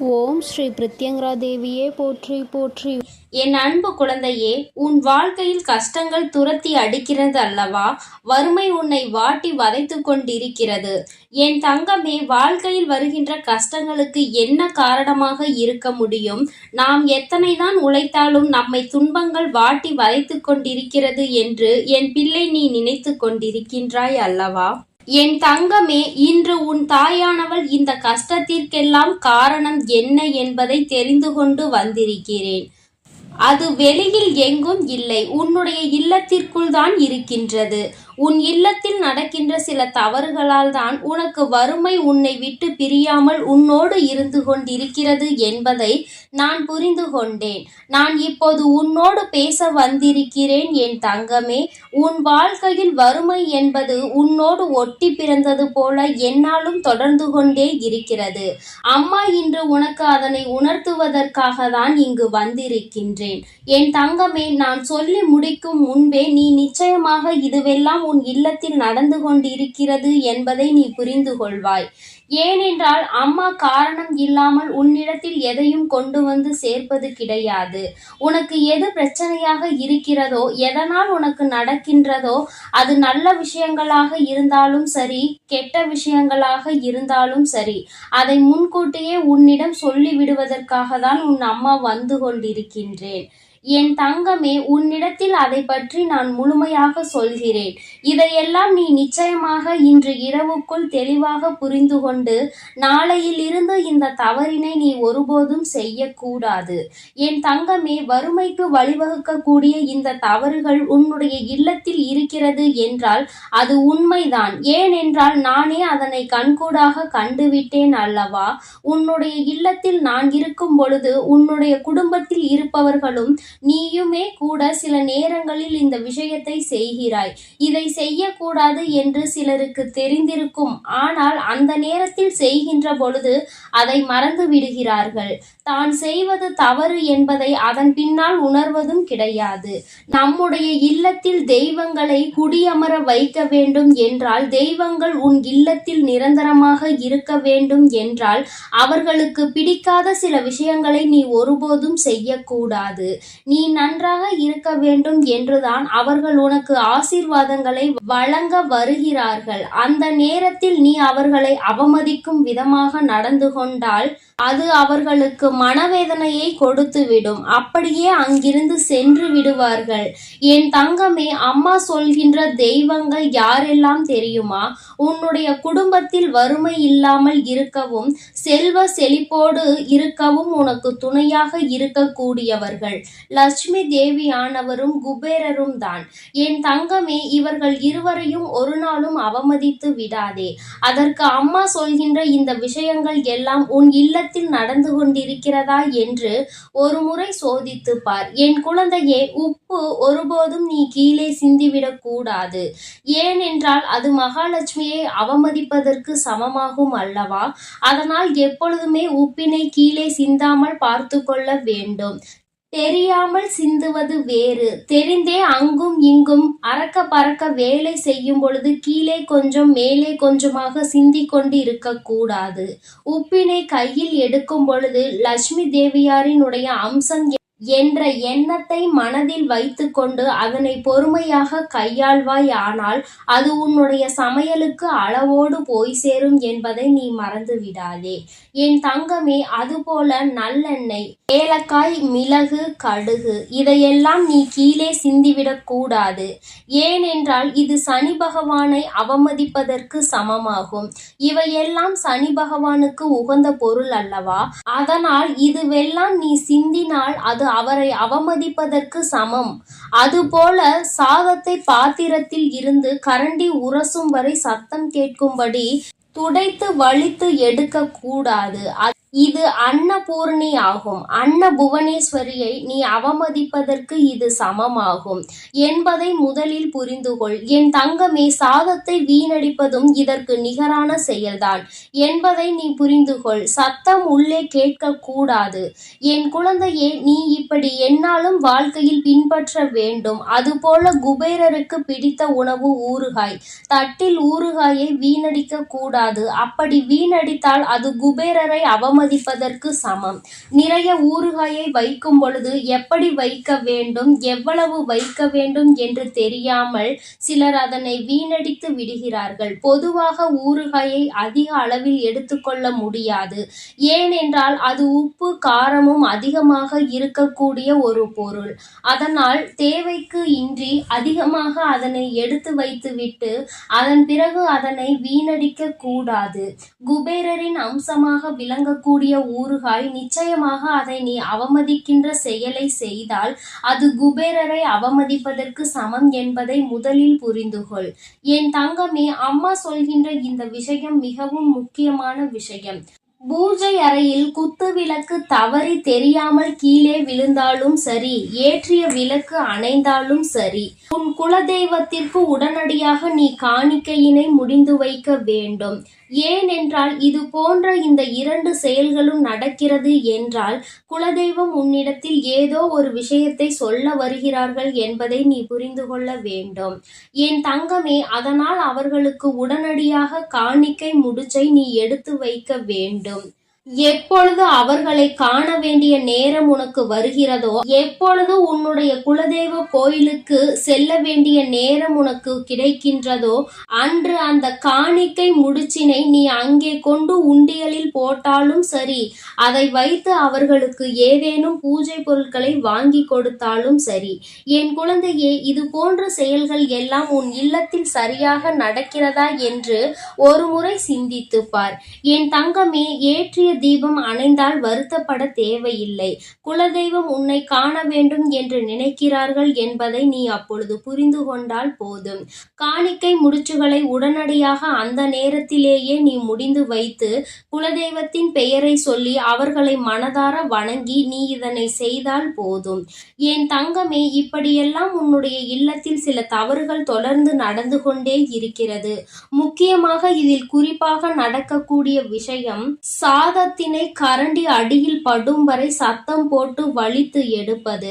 ஓம் ஸ்ரீ பிரித்யங்கரா தேவியே போற்றி போற்றி. என் அன்பு குழந்தையே, உன் வாழ்க்கையில் கஷ்டங்கள் துரத்தி அடிக்கிறது அல்லவா? வறுமை உன்னை வாட்டி வதைத்து கொண்டிருக்கிறது. என் தங்கமே, வாழ்க்கையில் வருகின்ற கஷ்டங்களுக்கு என்ன காரணமாக இருக்க முடியும்? நாம் எத்தனைதான் உழைத்தாலும் நம்மை துன்பங்கள் வாட்டி வதைத்து கொண்டிருக்கிறது என்று என் பிள்ளை நீ நினைத்து கொண்டிருக்கின்றாய் அல்லவா? என் தங்கமே, இன்று உன் தாயானவள் இந்த கஷ்டத்திற்கெல்லாம் காரணம் என்ன என்பதை தெரிந்து கொண்டு வந்திருக்கிறேன். அது வெளியில் எங்கும் இல்லை, உன்னுடைய இல்லத்திற்குள் தான் இருக்கின்றது. உன் இல்லத்தில் நடக்கின்ற சில தவறுகளால் தான் உனக்கு வறுமை உன்னை விட்டு பிரியாமல் உன்னோடு இருந்து கொண்டிருக்கிறது என்பதை நான் புரிந்து கொண்டேன். நான் இப்போது உன்னோடு பேச வந்திருக்கிறேன் என் தங்கமே. உன் வாழ்க்கையில் வறுமை என்பது உன்னோடு ஒட்டி பிறந்தது போல என்னாலும் தொடர்ந்து கொண்டே இருக்கிறது. அம்மா இன்று உனக்கு அதனை உணர்த்துவதற்காக தான் இங்கு வந்திருக்கின்றேன். என் தங்கமே, நான் சொல்லி முடிக்கும் முன்பே நீ நிச்சயமாக இதுவெல்லாம் உன் இல்லத்தில் நடந்து கொண்டிருக்கிறது என்பதை நீ புரிந்து கொள்வாய். ஏனென்றால் அம்மா காரணம் இல்லாமல் உன்னிடத்தில் எதையும் கொண்டு வந்து சேர்ப்பது கிடையாது. உனக்கு எது பிரச்சனையாக இருக்கிறதோ, எதனால் உனக்கு நடக்கின்றதோ, அது நல்ல விஷயங்களாக இருந்தாலும் சரி, கெட்ட விஷயங்களாக இருந்தாலும் சரி, அதை முன்கூட்டியே உன்னிடம் சொல்லி விடுவதற்காக தான் உன் அம்மா வந்து கொண்டிருக்கின்றேன். என் தங்கமே, உன்னிடத்தில் அதை பற்றி நான் முழுமையாக சொல்கிறேன். இதையெல்லாம் நீ நிச்சயமாக இன்று இரவுக்குள் தெளிவாக புரிந்து கொண்டு நாளையிலிருந்து இந்த தவறினை நீ ஒருபோதும் செய்யக்கூடாது. என் தங்கமே, வறுமைக்கு வழிவகுக்கக்கூடிய இந்த தவறுகள் உன்னுடைய இல்லத்தில் இருக்கிறது என்றால் அது உண்மைதான். ஏனென்றால் நானே அதனை கண்கூடாக கண்டுவிட்டேன் அல்லவா? உன்னுடைய இல்லத்தில் நான் இருக்கும் பொழுது உன்னுடைய குடும்பத்தில் இருப்பவர்களும் நீயுமே கூட சில நேரங்களில் இந்த விஷயத்தை செய்கிறாய். இதை செய்யக்கூடாது என்று சிலருக்கு தெரிந்திருக்கும். ஆனால் அந்த நேரத்தில் செய்கின்ற பொழுது அதை மறந்து விடுகிறார்கள். தான் செய்வது தவறு என்பதை அதன் பின்னால் உணர்வதும் கிடையாது. நம்முடைய இல்லத்தில் தெய்வங்களை குடியமர வைக்க வேண்டும் என்றால், தெய்வங்கள் உன் இல்லத்தில் நிரந்தரமாக இருக்க வேண்டும் என்றால், அவர்களுக்கு பிடிக்காத சில விஷயங்களை நீ ஒருபோதும் செய்யக்கூடாது. நீ நன்றாக இருக்க வேண்டும் என்றுதான் அவர்கள் உனக்கு ஆசீர்வாதங்களை வழங்க வருகிறார்கள். அந்த நேரத்தில் நீ அவர்களை அவமதிக்கும் விதமாக நடந்து கொண்டால் அது அவர்களுக்கு மனவேதனையை கொடுத்துவிடும். அப்படியே அங்கிருந்து சென்று விடுவார்கள். என் தங்கமே, அம்மா சொல்கின்ற தெய்வங்கள் யாரெல்லாம் தெரியுமா? உன்னுடைய குடும்பத்தில் வறுமை இல்லாமல் இருக்கவும், செல்வ செழிப்போடு இருக்கவும் உனக்கு துணையாக இருக்கக்கூடியவர்கள் லட்சுமி தேவியானவரும் குபேரரும் தான். என் தங்கமே, இவர்கள் இருவரையும் ஒரு நாளும் அவமதித்து விடாதே. அதற்கு அம்மா சொல்கின்ற இந்த விஷயங்கள் எல்லாம் உன் இல்லத்தில் நடந்து கொண்டிருக்கிறதா என்று ஒரு முறை சோதித்து பார். என் குழந்தையே, உப்பு ஒருபோதும் நீ கீழே சிந்திவிடக் கூடாது. ஏனென்றால் அது மகாலட்சுமியை அவமதிப்பதற்கு சமமாகும் அல்லவா? அதனால் எப்பொழுதுமே உப்பினை கீழே சிந்தாமல் பார்த்து கொள்ள வேண்டும். தெரியாமல் சிந்துவது வேறு, தெரிந்தே அங்கும் இங்கும் அறக்க பறக்க வேலை செய்யும் பொழுது கீழே கொஞ்சம் மேலே கொஞ்சமாக சிந்திக் கொண்டு இருக்கக்கூடாது. உப்பினை கையில் எடுக்கும் பொழுது லட்சுமி தேவியாரினுடைய அம்சம் என்ற எண்ணத்தை மனதில் வைத்து கொண்டு அதனை பொறுமையாக கையாள்வாய். ஆனால் அது உன்னுடைய சமையலுக்கு அளவோடு போய் சேரும் என்பதை நீ மறந்து விடாதே என் தங்கமே. அதுபோல நல்லெண்ணெய், ஏலக்காய், மிளகு, கடுகு இதையெல்லாம் நீ கீழே சிந்திவிடக் கூடாது. ஏனென்றால் இது சனி பகவானை அவமதிப்பதற்கு சமமாகும். இவையெல்லாம் சனி பகவானுக்கு உகந்த பொருள் அல்லவா? அதனால் இதுவெல்லாம் நீ சிந்தினால் அது அவரை அவமதிப்பதற்கு சமம். அதுபோல சாதத்தை பாத்திரத்தில் இருந்து கரண்டி உரசும் வரை சத்தம் கேட்கும்படி துடைத்து வலித்து எடுக்க கூடாது. இது அன்னபூர்ணி ஆகும். அன்னபுவனேஸ்வரியை நீ அவமதிப்பதற்கு இது சமமாகும் என்பதை முதலில் புரிந்துகொள். என் தங்கமே, சாதத்தை வீணடிப்பதும் இதற்கு நிகரான செயல்தான் என்பதை நீ புரிந்துகொள். சத்தம் உள்ளே கேட்க கூடாது. என் குழந்தையே, நீ இப்படி என்னாலும் வாழ்க்கையில் பின்பற்ற வேண்டும். அதுபோல குபேரருக்கு பிடித்த உணவு ஊறுகாய். தட்டில் ஊறுகாயை வீணடிக்க கூடாது. அப்படி வீணடித்தால் அது குபேரரை அவமதி அவமதிப்பதற்கு சமம். நிறைய ஊறுகாயை வைக்கும் பொழுது எப்படி வைக்க வேண்டும், எவ்வளவு வைக்க வேண்டும் என்று தெரியாமல் சிலர் அதனை வீணடித்து விடுகிறார்கள். பொதுவாக ஊறுகாயை அதிக அளவில் எடுத்துக்கொள்ள முடியாது. ஏனென்றால் அது உப்பு காரமும் அதிகமாக இருக்கக்கூடிய ஒரு பொருள். அதனால் தேவைக்கு இன்றி அதிகமாக அதனை எடுத்து வைத்துவிட்டு அதன் பிறகு அதனை வீணடிக்க கூடாது. குபேரரின் அம்சமாக விளங்கக்கூடிய ஊறுகாய், நிச்சயமாக அதை நீ அவமதிக்கின்ற செயலை செய்தால் அது குபேரரை அவமதிப்பதற்கு சமம் என்பதை முதலில் புரிந்துகொள். என் தங்கமே, அம்மா சொல்கின்ற இந்த விஷயம் மிகவும் முக்கியமான விஷயம். பூஜை அறையில் குத்து விளக்கு தவறி தெரியாமல் கீழே விழுந்தாலும் சரி, ஏற்றிய விளக்கு அணைந்தாலும் சரி, உன் குலதெய்வத்திற்கு உடனடியாக நீ காணிக்கையினை முடிந்து வைக்க வேண்டும். ஏனென்றால் இது போன்ற இந்த 2 செயல்களும் நடக்கிறது என்றால் குலதெய்வம் உன்னிடத்தில் ஏதோ ஒரு விஷயத்தை சொல்ல வருகிறார்கள் என்பதை நீ புரிந்து கொள்ள வேண்டும். என் தங்கமே, அதனால் அவர்களுக்கு உடனடியாக காணிக்கை முடிச்சை நீ எடுத்து வைக்க வேண்டும். எப்பொழுது அவர்களை காண வேண்டிய நேரம் உனக்கு வருகிறதோ, எப்பொழுது உன்னுடைய குலதெய்வ கோயிலுக்கு செல்ல வேண்டிய நேரம் உனக்கு கிடைக்கின்றதோ, அன்று அந்த காணிக்கை முடிச்சினை நீ அங்கே கொண்டு உண்டியலில் போட்டாலும் சரி, அதை வைத்து அவர்களுக்கு ஏதேனும் பூஜை பொருட்களை வாங்கி கொடுத்தாலும் சரி. என் குழந்தையே, இது போன்ற செயல்கள் எல்லாம் உன் இல்லத்தில் சரியாக நடக்கிறதா என்று ஒரு முறை சிந்தித்து பார். என் தங்கமே, ஏற்றிய தீபம் அணைந்தால் வருத்தப்பட தேவையில்லை. குலதெய்வம் உன்னை காண வேண்டும் என்று நினைக்கிறார்கள் என்பதை நீ அப்பொழுது புரிந்து கொண்டால் போதும். காணிக்கை முடிச்சுகளை உடனடியாக அந்த நேரத்திலேயே நீ முடிந்து வைத்து குலதெய்வத்தின் பெயரை சொல்லி அவர்களை மனதார வணங்கி நீ இதனை செய்தால் போதும். என் தங்கமே, இப்படியெல்லாம் உன்னுடைய இல்லத்தில் சில தவறுகள் தொடர்ந்து நடந்து கொண்டே இருக்கிறது. முக்கியமாக இதில் குறிப்பாக நடக்கக்கூடிய விஷயம், சாதத்தினை கரண்டி அடியில் படும் வரை சத்தம் போட்டு வலித்து எடுப்பது.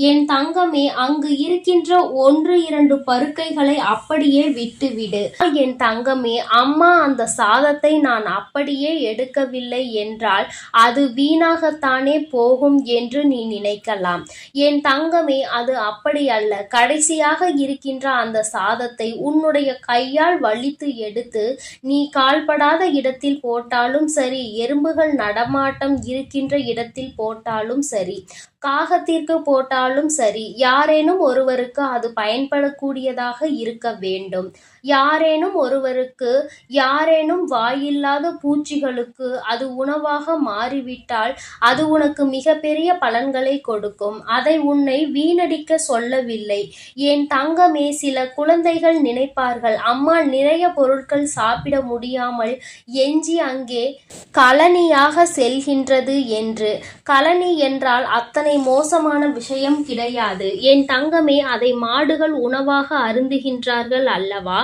என் தங்கமே, அங்கு இருக்கின்ற 1-2 பருக்கைகளை அப்படியே விட்டுவிடு. என் தங்கமே, அம்மா அந்த சாதத்தை நான் அப்படியே எடுக்கவில்லை என்றால் அது வீணாகத்தானே போகும் என்று நீ நினைக்கலாம். என் தங்கமே, அது அப்படி அல்ல. கடைசியாக இருக்கின்ற அந்த சாதத்தை உன்னுடைய கையால் வலித்து எடுத்து நீ கால்படாத இடத்தில் போட்டாலும் சரி, எறும்புகள் நடமாட்டம் இருக்கின்ற இடத்தில் போட்டாலும் சரி, காகத்திற்கு போட்டாலும் சரி, யாரேனும் ஒருவருக்கு அது பயன்படக்கூடியதாக இருக்க வேண்டும். யாரேனும் ஒருவருக்கு, யாரேனும் வாயில்லாத பூச்சிகளுக்கு அது உணவாக மாறிவிட்டால் அது உனக்கு மிகப்பெரிய பலன்களை கொடுக்கும். அதை உன்னை வீணடிக்க சொல்லவில்லை. என் தங்கமே, சில குழந்தைகள் நினைப்பார்கள், அம்மா நிறைய பொருட்கள் சாப்பிட முடியாமல் எஞ்சி அங்கே கழனியாக செல்கின்றது என்று. கழனி என்றால் அத்தனை மோசமான விஷயம் கிடையாது. என் தங்கமே, அதை மாடுகள் உணவாக அருந்துகின்றார்கள் அல்லவா?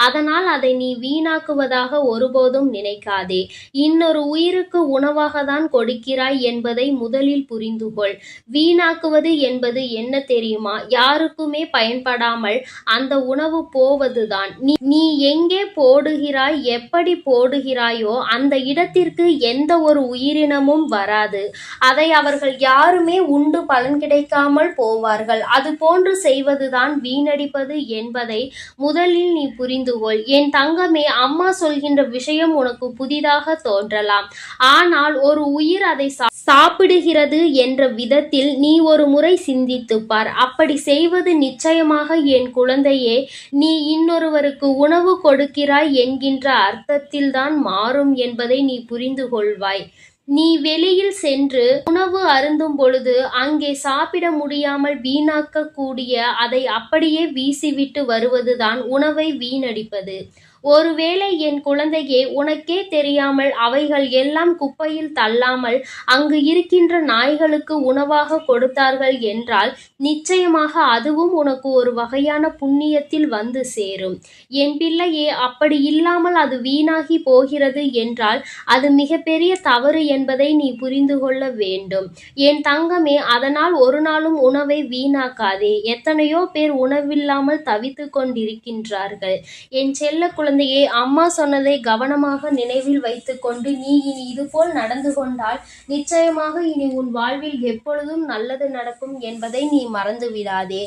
அதனால் அதை நீ வீணாக்குவதாக ஒருபோதும் நினைக்காதே. இன்னொரு உயிருக்கு உணவாக தான் கொடுக்கிறாய் என்பதை முதலில் புரிந்துகொள். வீணாக்குவது என்பது என்ன தெரியுமா? யாருக்குமே பயன்படாமல் அந்த உணவு போவதுதான். நீ எங்கே போடுகிறாய், எப்படி போடுகிறாயோ அந்த இடத்திற்கு எந்த ஒரு உயிரினமும் வராது. அதை அவர்கள் யாருமே உண்டு பலன் கிடைக்காமல் போவார்கள். அது போன்று செய்வதுதான் வீணடிப்பது என்பதை முதலில் நீ புரிந்துகொள். என் தங்கமே, அம்மா சொல்கின்ற விஷயம் உனக்கு புதிதாக தோன்றலாம். ஆனால் ஒரு உயிர் அதை சாப்பிடுகிறது என்ற விதத்தில் நீ ஒரு முறை சிந்தித்துப் பார். அப்படி செய்வது நிச்சயமாக என் குழந்தையே, நீ இன்னொருவருக்கு உணவு கொடுக்கிறாய் என்கின்ற அர்த்தத்தில்தான் மாறும் என்பதை நீ புரிந்து கொள்வாய். நீ வெளியில் சென்று உணவு அருந்தும் பொழுது அங்கே சாப்பிட முடியாமல் வீணாக்கக்கூடிய அதை அப்படியே வீசிவிட்டு வருவதுதான் உணவை வீணடிப்பது. ஒருவேளை என் குழந்தையே, உனக்கே தெரியாமல் அவைகள் எல்லாம் குப்பையில் தள்ளாமல் அங்கு இருக்கின்ற நாய்களுக்கு உணவாக கொடுத்தார்கள் என்றால் நிச்சயமாக அதுவும் உனக்கு ஒரு வகையான புண்ணியத்தில் வந்து சேரும். என் பிள்ளையே, அப்படி இல்லாமல் அது வீணாகி போகிறது என்றால் அது மிகப்பெரிய தவறு என்பதை நீ புரிந்து கொள்ள வேண்டும். என் தங்கமே, அதனால் ஒரு நாளும் உணவை வீணாக்காதே. எத்தனையோ பேர் உணவில்லாமல் தவித்து கொண்டிருக்கின்றார்கள். என் செல்ல குழந்தையே, அம்மா சொன்னதை கவனமாக நினைவில் வைத்துக்கொண்டு நீ இனி இதுபோல் நடந்து கொண்டால் நிச்சயமாக இனி உன் வாழ்வில் எப்பொழுதும் நல்லது நடக்கும் என்பதை நீ மறந்து விடாதே.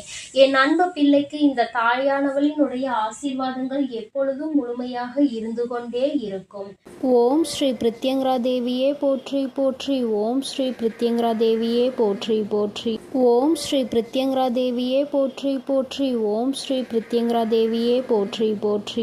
என் அன்பு பிள்ளைக்கு இந்த தாயானவளினுடைய ஆசீர்வாதங்கள் எப்பொழுதும் முழுமையாக இருந்து கொண்டே இருக்கும். ஓம் ஸ்ரீ பிரத்யங்கரா தேவியே போற்றி போற்றி. ஓம் ஸ்ரீ பிரத்யங்கரா தேவியே போற்றி போற்றி. ஓம் ஸ்ரீ பிரத்யங்கரா தேவியே போற்றி போற்றி. ஓம் ஸ்ரீ பிரத்யங்கரா தேவியே போற்றி போற்றி.